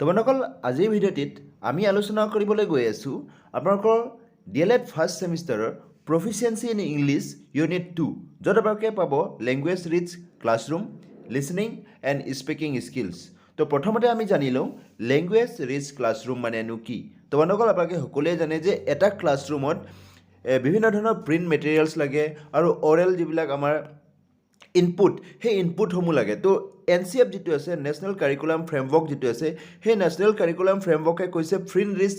তো বন্ধুসকল আজিৰ ভিডিঅ'টিত আমি আলোচনা কৰিবলৈ গৈ আছোঁ আপোনালোকৰ D.El.Ed ফাৰ্ষ্ট ছেমিষ্টাৰৰ Proficiency in English Unit-2 য'ত আপোনালোকে পাব language rich classroom listening and speaking skills তো প্ৰথমতে আমি জানি লওঁ লেংগুৱেজ ৰিচ ক্লাছৰুম মানেনো কি তো বন্ধুসকল আপোনালোকে সকলোৱে জানে যে এটা ক্লাছৰুমত বিভিন্ন ধৰণৰ প্ৰিণ্ট মেটেৰিয়েলছ লাগে আৰু অৰেল যিবিলাক আমাৰ ইনপুট সেই ইনপুটসমূহ লাগে তো NCF যেটো আছে নেশ্যনেল কাৰিকুলাম ফ্ৰেমৱৰ্ক যেটো আছে সেই নেশ্যনেল কাৰিকুলাম ফ্ৰেমৱৰ্কে কৈছে প্ৰিণ্ট ৰিচ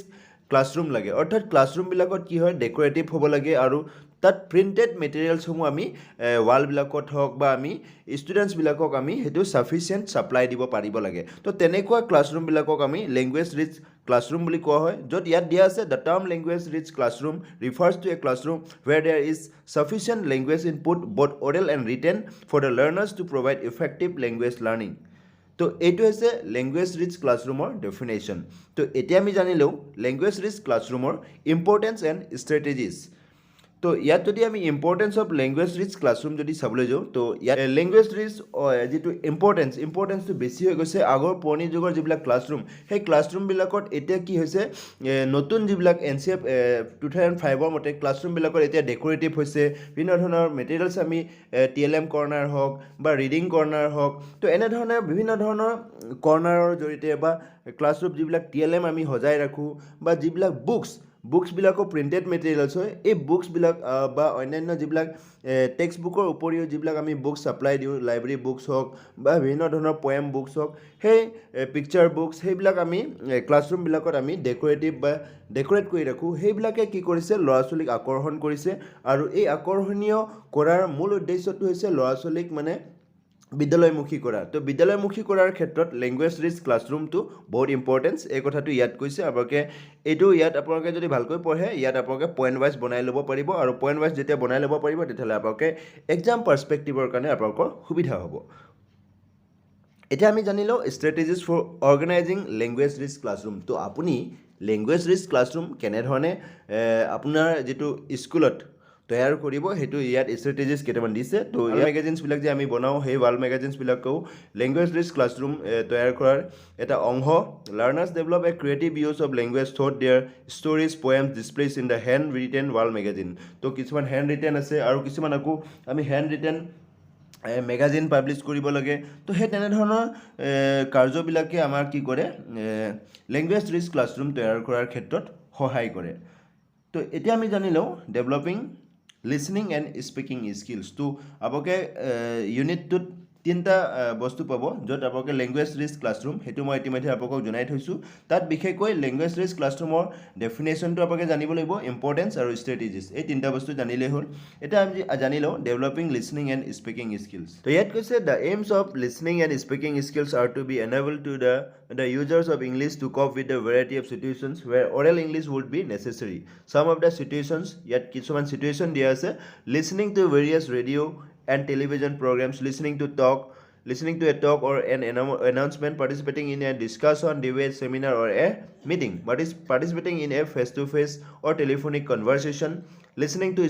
ক্লাছৰুম লাগে অৰ্থাৎ ক্লাছৰুমবিলাকত কি হয় ডেকোৰেটিভ হ'ব লাগে আৰু তাত প্ৰিণ্টেড মেটেৰিয়েলছসমূহ আমি ৱালবিলাকত হওক বা আমি ষ্টুডেণ্টছবিলাকক আমি সেইটো সাফিচিয়েণ্ট ছাপ্লাই দিব পাৰিব লাগে তো তেনেকুৱা ক্লাছৰুমবিলাকক আমি লেংগুৱেজ ৰিচ ক্লাছৰুম বুলি কোৱা হয় য'ত ইয়াত দিয়া আছে the term language rich classroom refers to a classroom where there is sufficient language input both oral and written for the learners to provide effective language learning তো এইটো হৈছে লেংগুৱেজ ৰিচ ক্লাছৰুমৰ ডেফিনেশ্যন তো এতিয়া আমি জানিলোঁ লেংগুৱেজ ৰিচ ক্লাছৰুমৰ importance and strategies তো ইয়াত যদি আমি importance of language rich classroom যদি চাবলৈ যাওঁ তো ইয়াত লেংগুৱেজ ৰিচ যিটো ইম্পৰ্টেঞ্চটো বেছি হৈ গৈছে আগৰ পুৰণি যুগৰ যিবিলাক ক্লাছৰুম সেই ক্লাছৰুমবিলাকত এতিয়া কি হৈছে নতুন যিবিলাক NCF 2005ৰ মতে ক্লাছৰুমবিলাকত এতিয়া ডেকোৰেটিভ হৈছে বিভিন্ন ধৰণৰ মেটেৰিয়েলছ আমি TLM কৰ্নাৰ হওক বা ৰিডিং কৰ্নাৰ হওক তো এনেধৰণৰ বিভিন্ন ধৰণৰ কৰ্নাৰৰ জৰিয়তে বা ক্লাছৰুম যিবিলাক TLM আমি সজাই ৰাখোঁ বা যিবিলাক বুকছবিলাকো প্ৰিণ্টেড মেটেৰিয়েলছ হয় এই বুকছবিলাক বা অন্যান্য যিবিলাক টেক্সট বুকৰ উপৰিও যিবিলাক আমি বুকছ ছাপ্লাই দিওঁ লাইব্ৰেৰী বুকছ হওক বা বিভিন্ন ধৰণৰ পয়েম বুকছ হওক সেই পিকচাৰ বুকছ সেইবিলাক আমি ক্লাছৰুমবিলাকত আমি ডেকোৰেট কৰি ৰাখোঁ সেইবিলাকে কি কৰিছে ল'ৰা ছোৱালীক আকৰ্ষণ কৰিছে আৰু এই আকৰ্ষণীয় কৰাৰ মূল উদ্দেশ্যটো হৈছে ল'ৰা ছোৱালীক মানে বিদ্যালয়মুখী কৰা তো বিদ্যালয়মুখী কৰাৰ ক্ষেত্ৰত লেংগুৱেজ ৰিচ ক্লাছৰুমটো বহুত ইম্পৰ্টেঞ্চ এই কথাটো ইয়াত কৈছে আপোনালোকে এইটো ইয়াত আপোনালোকে যদি ভালকৈ পঢ়ে ইয়াত আপোনালোকে পইণ্ট ৱাইজ বনাই ল'ব পাৰিব আৰু পইণ্ট ৱাইজ যেতিয়া বনাই ল'ব পাৰিব তেতিয়াহ'লে আপোনালোকে এক্সাম পাৰ্চপেক্টিভৰ কাৰণে আপোনালোকৰ সুবিধা হ'ব এতিয়া আমি জানিলোঁ strategies for organizing language rich classroom তো আপুনি লেংগুৱেজ ৰিচ ক্লাছৰুম কেনেধৰণে আপোনাৰ যিটো স্কুলত তৈয়াৰ কৰিব সেইটো ইয়াত ষ্ট্ৰেটেজিজ কেইটামান দিছে তো ৱাল মেগাজিনছবিলাক যে আমি বনাওঁ সেই ৱাল মেগাজিনছবিলাকেও লেংগুৱেজ ৰিচ ক্লাছৰুম তৈয়াৰ কৰাৰ এটা অংশ learners develop a creative use of language through their stories poems displays in the hand written wall magazine তো কিছুমান হেণ্ড ৰিটেন আছে আৰু কিছুমান আকৌ আমি হেণ্ড ৰিটেন মেগাজিন পাব্লিছ কৰিব লাগে তো সেই তেনেধৰণৰ কাৰ্যবিলাকে আমাৰ কি কৰে লেংগুৱেজ ৰিচ ক্লাছৰুম তৈয়াৰ কৰাৰ ক্ষেত্ৰত সহায় কৰে তো এতিয়া আমি জানিলোঁ developing listening and speaking skills তো আপোনালোকে ইউনিটটোত তিনিটা বস্তু পাব য'ত আপোনালোকে লেংগুৱেজ ৰিচ ক্লাছৰুম সেইটো মই ইতিমধ্যে আপোনালোকক জনাই থৈছোঁ তাত বিশেষকৈ লেংগুৱেজ ৰিচ ক্লাছৰুমৰ ডেফিনেশ্যনটো আপোনালোকে জানিব লাগিব ইম্পৰ্টেঞ্চ আৰু ষ্ট্ৰেটেজিজ এই তিনিটা বস্তু জানিলেই হ'ল এতিয়া আমি জানিলোঁ developing listening and speaking skills তো ইয়াত কৈছে the aims of listening and speaking skills are to be enable to the users of English to cope with the variety of situations where oral English would be necessary. Some of the situations, yet কিছুমান situation দিয়া আছে listening to various radio and television programs, listening to a talk or an announcement, participating in a discussion, debate, seminar or a meeting, but is participating in a face-to-face or telephonic conversation, listening to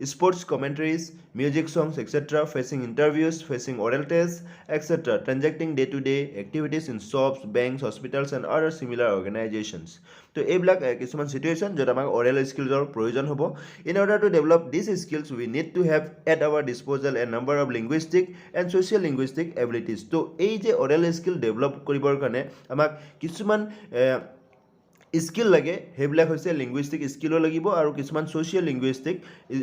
sports commentaries, music songs, etc., facing interviews, facing oral tests, etc., transacting day-to-day activities in shops, banks, hospitals, and other similar organizations. So, এইবিলাক কিছুমান situation য'ত আমাক oral skillsৰ প্ৰয়োজন হ'ব. In order to develop these skills, we need to have at our disposal a number of linguistic and sociolinguistic abilities. So, এই যে oral skill develop কৰিবৰ কাৰণে আমাক কিছুমান স্কিল লাগে সেইবিলাক হৈছে লিংগুইষ্টিক স্কিলো লাগিব আৰু কিছুমান ছ'চিয়েল লিংগুইষ্টিক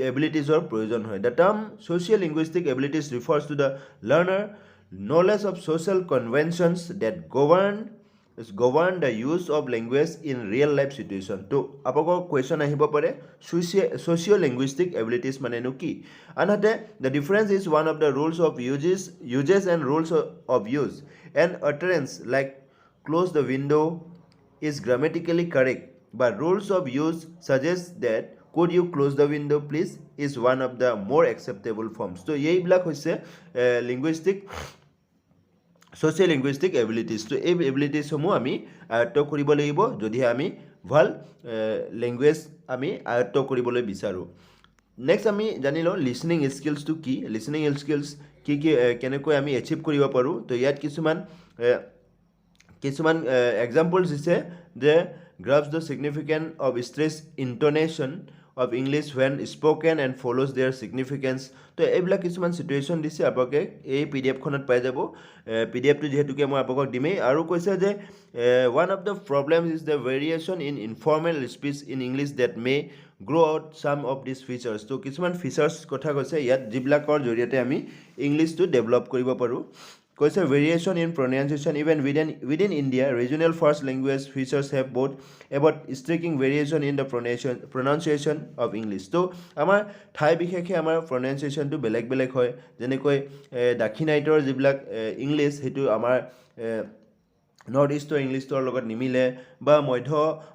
এবিলিটিজৰ প্ৰয়োজন হয় the term social linguistic abilities refers to the learner knowledge of social conventions that govern the use of language in real life situation তো আপোনালোকৰ কুৱেশ্যন আহিব পাৰে sociolinguistic abilities মানেনো কি আনহাতে the difference is one of the rules of uses and rules of use and utterance like close the window is grammatically correct, but rules of use suggest that could you close the window please is one of the more acceptable forms. So, এইবিলাক হৈছে sociolinguistic abilities. তো এই এবিলিটিছসমূহ আমি আয়ত্ত কৰিব লাগিব যদিহে আমি ভাল লেংগুৱেজ আমি আয়ত্ত কৰিবলৈ বিচাৰোঁ নেক্সট আমি জানিলোঁ লিসনিং স্কিলছটো কি লিসনিং স্কিলছ কি কেনেকৈ আমি এচিভ কৰিব পাৰোঁ তো ইয়াত কিছুমান কিছুমান এক্সাম্পলছ দিছে যে grasps the significance of stress intonation of English when spoken and follows their significance তো এইবিলাক কিছুমান চিটুৱেশ্যন দিছে আপোনালোকে এই PDF খনত পাই যাব PDFটো যেহেতুকে মই আপোনালোকক দিমেই আৰু কৈছে যে one of the problems is the variation in informal speech in English that may grow out some of these features তো কিছুমান ফিচাৰ্ছ কথা কৈছে ইয়াত যিবিলাকৰ জৰিয়তে আমি ইংলিছটো ডেভেলপ কৰিব পাৰোঁ কৈছে variation in pronunciation even within India regional first language features have both about striking variation in the pronunciation of English তো আমাৰ ঠাই বিশেষে আমাৰ pronunciationটো বেলেগ বেলেগ হয় যেনেকৈ দাক্ষিণাত্যৰ যিবিলাক ইংলিছ হেতু আমাৰ নৰ্থ ইষ্টৰ ইংলিছৰ লগত নিমিলে বা মধ্য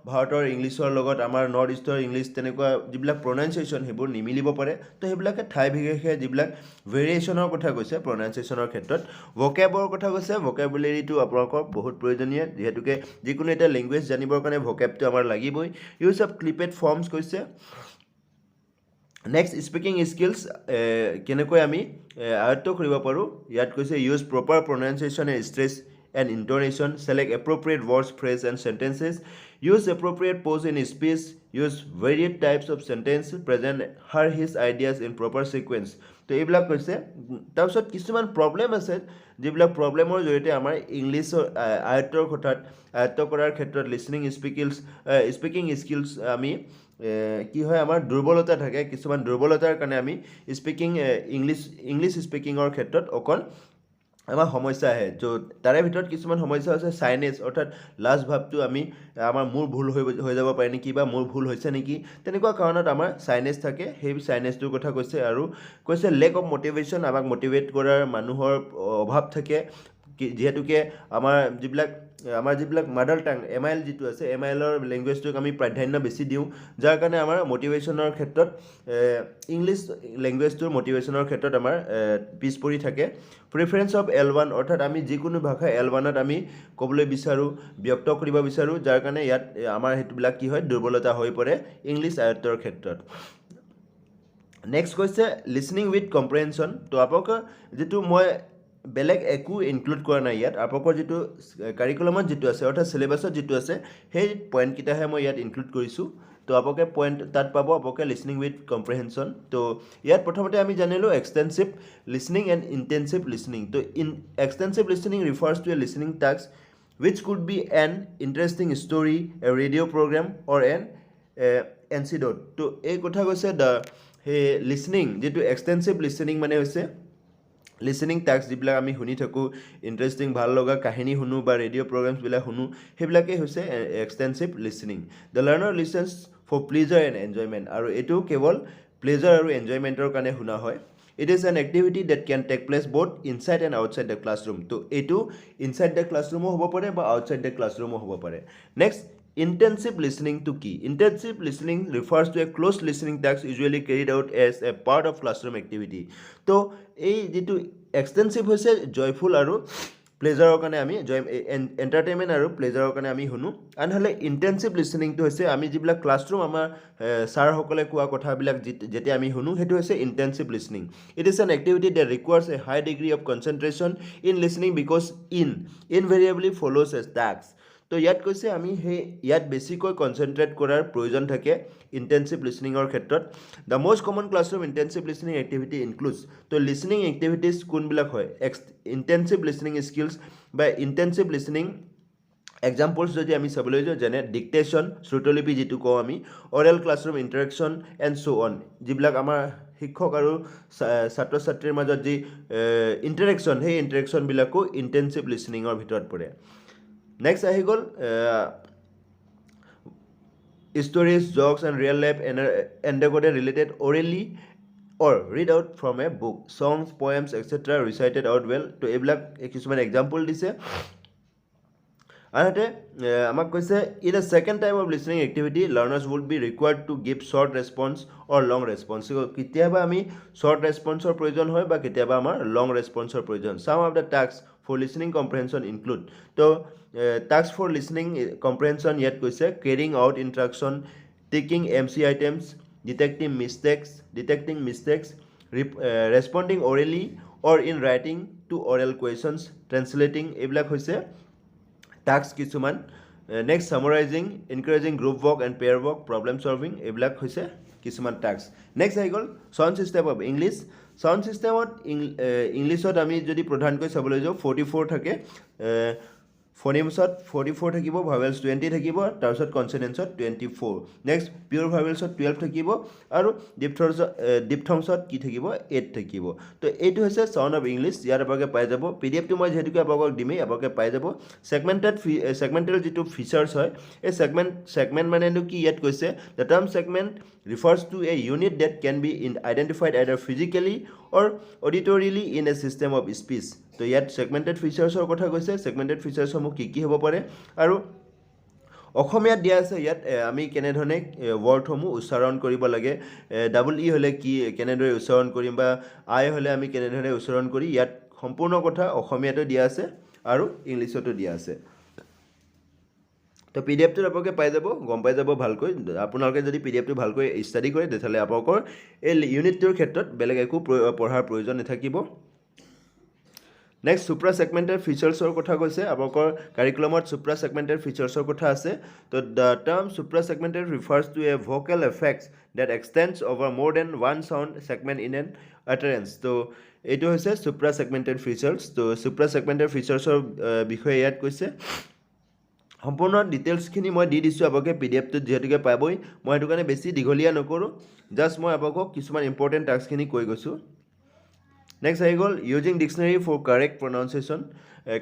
ভাৰতৰ ইংলিছৰ লগত আমাৰ নৰ্থ ইষ্টৰ ইংলিছ তেনেকুৱা যিবিলাক প্ৰনাউন্সিয়েশ্যন সেইবোৰ নিমিলিব পাৰে তো সেইবিলাকে ঠাই বিশেষে যিবিলাক ভেৰিয়েশ্যনৰ কথা কৈছে প্ৰনাউন্সিয়েশ্যনৰ ক্ষেত্ৰত ভকেবৰ কথা কৈছে ভকেবুলেৰিটো আপোনালোকৰ বহুত প্ৰয়োজনীয় যিহেতুকে যিকোনো এটা লেংগুৱেজ জানিবৰ কাৰণে ভকেবটো আমাৰ লাগিবই ইউজ অফ ক্লিপেড ফৰ্মছ কৈছে নেক্সট স্পিকিং স্কিলছ কেনেকৈ আমি আয়ত্ত কৰিব পাৰোঁ ইয়াত কৈছে use proper pronunciation and stress and intonation, select appropriate words, phrase and sentences, use appropriate pause in speech, use varied types of sentence, present her his ideas in proper sequence. তো এইবিলাক কৈছে তাৰপিছত কিছুমান প্ৰব্লেম আছে যিবিলাক প্ৰব্লেমৰ জৰিয়তে আমাৰ ইংলিছৰ আয়ত্ত কৰাৰ ক্ষেত্ৰত স্পিকিং স্কিলছ আমি কি হয় আমাৰ দুৰ্বলতা থাকে কিছুমান দুৰ্বলতাৰ কাৰণে আমি ইংলিছ স্পিকিঙৰ ক্ষেত্ৰত অকল আমাৰ সমস্যা আহে তো তাৰে ভিতৰত কিছুমান সমস্যা আছে সাইনেছ অৰ্থাৎ লাষ্ট ভাৱটো আমি আমাৰ মোৰ ভুল হৈ যাব পাৰে নেকি বা মোৰ ভুল হৈছে নেকি তেনেকুৱা কাৰণত আমাৰ সাইনেছ থাকে সেই সাইনেছটোৰ কথা কৈছে আৰু কৈছে লেক অফ মটিভেশ্যন আমাক মটিভেট কৰাৰ মানুহৰ অভাৱ থাকে যিহেতুকে আমাৰ যিবিলাক মাদাৰ টাং MIL যিটো আছে MILৰ লেংগুৱেজটোক আমি প্ৰাধান্য বেছি দিওঁ যাৰ কাৰণে আমাৰ মটিভেশ্যনৰ ক্ষেত্ৰত ইংলিছ লেংগুৱেজটোৰ মটিভেশ্যনৰ ক্ষেত্ৰত আমাৰ পিছ পৰি থাকে প্ৰিফাৰেঞ্চ অফ L1 অৰ্থাৎ আমি যিকোনো ভাষা L1ত আমি ক'বলৈ বিচাৰোঁ ব্যক্ত কৰিব বিচাৰোঁ যাৰ কাৰণে ইয়াত আমাৰ সেইটোবিলাক কি হয় দুৰ্বলতা হৈ পৰে ইংলিছ আয়ত্তৰ ক্ষেত্ৰত নেক্সট কৈছে লিসনিং উইথ কম্প্ৰিহেনশ্যন তো আপোনালোকৰ যিটো মই বেলেগ একো ইনক্লুড কৰা নাই ইয়াত আপোনালোকৰ যিটো কাৰিকুলামত যিটো আছে অৰ্থাৎ চিলেবাছত যিটো আছে সেই পইণ্টকেইটাহে মই ইয়াত ইনক্লুড কৰিছোঁ তো আপোনালোকে পইণ্ট তাত পাব আপোনালোকে লিসনিং উইথ কম্প্ৰিহেনশ্যন তো ইয়াত প্ৰথমতে আমি জানিলোঁ extensive listening and intensive listening তো extensive listening refers to a listening task which could be an interesting story, a radio program or an anecdote তো এই কথা কৈছে সেই লিসনিং যিটো এক্সটেনচিভ লিসনিং মানে হৈছে লিসনিং টাস্ক যিবিলাক আমি শুনি থাকোঁ ইণ্টাৰেষ্টিং ভাল লগা কাহিনী শুনো বা ৰেডিঅ' প্ৰগ্ৰামছবিলাক শুনো সেইবিলাকেই হৈছে extensive listening the learner listens for pleasure and enjoyment আৰু এইটো কেৱল প্লেজাৰ আৰু এনজয়মেণ্টৰ কাৰণে শুনা হয় It is an activity that can take place both inside and outside the classroom. তো এইটো inside the classroom হ'ব পাৰে বা outside the classroom হ'ব পাৰে Next, intensive listening to key. Intensive listening refers to a close listening task usually carried out as a part of classroom activity. তো এই যেটো extensive হৈছে joyful আৰু প্লেজাৰৰ কাৰণে আমি এণ্টাৰটেইনমেণ্ট আৰু প্লেজাৰৰ কাৰণে আমি শুনো আনহালে ইণ্টেনচিভ লিসনিংটো হৈছে আমি যিবিলাক ক্লাছৰুম আমাৰ ছাৰসকলে কোৱা কথাবিলাক যেতিয়া আমি শুনো সেইটো হৈছে intensive listening it is an activity that requires a high degree of concentration in listening because invariably follows a task তো ইয়াত কৈছে আমি সেই ইয়াত বেছিকৈ কনচেনট্ৰেট কৰাৰ প্ৰয়োজন থাকে ইণ্টেনচিভ লিসনিঙৰ ক্ষেত্ৰত the most common classroom intensive listening activity includes তো লিসনিং এক্টিভিটিজ কোনবিলাক হয় ইণ্টেনচিভ লিসনিং স্কিলছ বা ইণ্টেনচিভ লিসনিং এক্সাম্পলছ যদি আমি চাবলৈ যাওঁ যেনে ডিক্টেশ্যন শ্ৰুতলিপি যিটো কওঁ আমি oral classroom interaction and so' on যিবিলাক আমাৰ শিক্ষক আৰু ছাত্ৰ ছাত্ৰীৰ মাজত যি ইণ্টাৰেকশ্যন সেই ইণ্টাৰেকশ্যনবিলাকো ইণ্টেনচিভ লিসনিঙৰ ভিতৰত পৰে Next আহি গ'ল stories, jokes and real life anecdotes related orally or read out from a book, songs, poems, etc. recited out well. তো এইবিলাক কিছুমান এক্সাম্পল দিছে আনহাতে আমাক কৈছে in a second type of listening activity learners would be required to give short response or long response কেতিয়াবা আমি short responseৰ প্ৰয়োজন হয় বা কেতিয়াবা আমাৰ long responseৰ প্ৰয়োজন some of the tasks for listening comprehension include তো tasks for listening comprehension ইয়াত কৈছে carrying out instruction taking MC items detecting mistakes responding orally or in writing to oral questions translating এইবিলাক হৈছে টাস্ক কিছুমান next summarizing encouraging group work and pair work problem solving এইবিলাক হৈছে কিছুমান task next আহি গ'ল sound system of English sound ছিষ্টেমত ইংলিছত আমি যদি প্ৰধানকৈ চাবলৈ যাওঁ 44 থাকে ফনিমছত 44 থাকিব ভাৱেলছ 20 থাকিব তাৰপিছত কনচনেন্সত 24 নেক্সট পিয়ৰ ভাৱেলছত 12 থাকিব আৰু ডিপথংছত কি থাকিব 8 থাকিব তো এইটো হৈছে সাউণ্ড অফ ইংলিছ ইয়াৰ আপোনালোকে পাই যাব পিডিএফটো মই যেহেতুকে আপোনালোকক দিমেই আপোনালোকে পাই যাব সেগমেণ্টেল যিটো ফিচাৰ্ছ হয় এই সেগমেণ্ট মানেনো কি ইয়াত কৈছে the term segment refers to a unit that can be identified either physically or auditorily in a system of speech তো ইয়াত সেগমেন্টেড ফিচাৰ্ছৰ কথা কৈছে সেগমেন্টেড ফিচাৰ্ছসমূহ কি হ'ব পাৰে আৰু অসমীয়াত দিয়া আছে ইয়াত আমি কেনেধৰণে ৱৰ্ডসমূহ উচ্চাৰণ কৰিব লাগে ডাবল ই হ'লে কি কেনেদৰে উচ্চাৰণ কৰিম বা আই হ'লে আমি কেনেধৰণে উচ্চাৰণ কৰি ইয়াত সম্পূৰ্ণ কথা অসমীয়াতো দিয়া আছে আৰু ইংলিছতো দিয়া আছে তো পিডিএফটো আপোনালোকে পাই যাব গম পাই যাব ভালকৈ আপোনালোকে যদি পিডিএফটো ভালকৈ ষ্টাডি কৰে তেতিয়াহ'লে আপোনালোকৰ এই ইউনিটটোৰ ক্ষেত্ৰত বেলেগ একো পঢ়াৰ প্ৰয়োজন নাথাকিব নেক্সট সুপ্ৰা সেগমেণ্টেড ফিচাৰ্ছৰ কথা কৈছে আপোনালোকৰ কাৰিকুলামত সুপ্ৰা সেগমেণ্টেড ফিচাৰ্ছৰ কথা আছে তো the term supra segmented refers to a vocal effects that extends over more than one sound segment in an utterance তো এইটো হৈছে সুপ্ৰা সেগমেণ্টেড ফিচাৰ্ছ তো সুপ্ৰা সেগমেণ্টেড ফিচাৰ্ছৰ বিষয়ে ইয়াত কৈছে সম্পূৰ্ণ ডিটেইলছখিনি মই দি দিছোঁ আপোনালোকে পিডিএফটোত যিহেতুকে পাবই মই সেইটো কাৰণে বেছি দীঘলীয়া নকৰোঁ জাষ্ট মই আপোনালোকক কিছুমান ইম্পৰ্টেণ্ট টাস্কখিনি কৈ গৈছোঁ নেক্সট আহি গ'ল using dictionary for correct pronunciation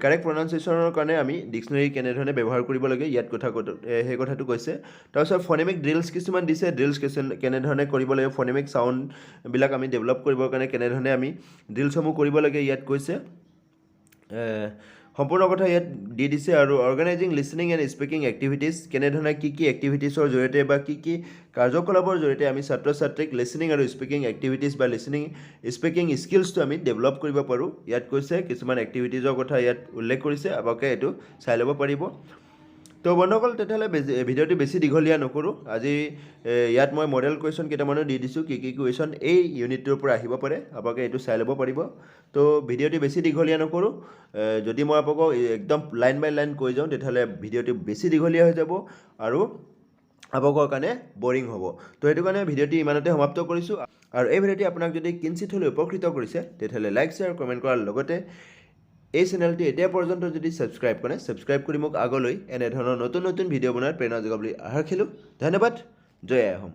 correct প্ৰনাউন্সিয়েশ্যনৰ কাৰণে আমি ডিক্সনেৰী কেনেধৰণে ব্যৱহাৰ কৰিব লাগে ইয়াত সেই কথাটো কৈছে তাৰপিছত ফনেমিক ড্ৰিলছ কিছুমান দিছে ড্ৰিলছ কেনেধৰণে কৰিব লাগে ফনেমিক চাউণ্ডবিলাক আমি ডেভেলপ কৰিবৰ কাৰণে কেনেধৰণে আমি ড্ৰিলছসমূহ কৰিব লাগে ইয়াত কৈছে সম্পূৰ্ণ কথা ইয়াত দি দিছে আৰু organising listening and speaking activities কেনেধৰণে কি এক্টিভিটিছৰ জৰিয়তে বা কি কাৰ্যকলাপৰ জৰিয়তে আমি ছাত্ৰ ছাত্ৰীক লিসনিং আৰু স্পিকিং এক্টিভিটিজ বা স্পিকিং স্কিলছটো আমি ডেভেলপ কৰিব পাৰোঁ ইয়াত কৈছে কিছুমান এক্টিভিটিজৰ কথা ইয়াত উল্লেখ কৰিছে আপোনালোকে এইটো চাই ল'ব পাৰিব তো বন্ধুসকল তেতিয়াহ'লে ভিডিঅ'টো বেছি দীঘলীয়া নকৰোঁ আজি ইয়াত মই মডেল কুৱেশ্যন কেইটামানো দি দিছোঁ কি কুৱেশ্যন এই ইউনিটটোৰ পৰা আহিব পাৰে আপোনালোকে এইটো চাই ল'ব পাৰিব তো ভিডিঅ'টো বেছি দীঘলীয়া নকৰোঁ যদি মই আপোনালোকক একদম লাইন বাই লাইন কৈ যাওঁ তেতিয়াহ'লে ভিডিঅ'টো বেছি দীঘলীয়া হৈ যাব আৰু আপোনালোকৰ কাৰণে বৰিং হ'ব তো সেইটো কাৰণে ভিডিঅ'টো ইমানতে সমাপ্ত কৰিছোঁ আৰু এই ভিডিঅ'টি আপোনাক যদি কিঞ্চিত হ'লেও উপকৃত কৰিছে তেতিয়াহ'লে লাইক শ্বেয়াৰ কমেণ্ট কৰাৰ লগতে এই চেনেলটো এতিয়া পৰ্যন্ত যদি ছাবস্ক্ৰাইব কৰি মোক আগলৈ এনেধৰণৰ নতুন ভিডিঅ' বনোৱাৰ প্ৰেৰণা যোগাবলৈ আশা ৰাখিলোঁ ধন্যবাদ জয় আই অসম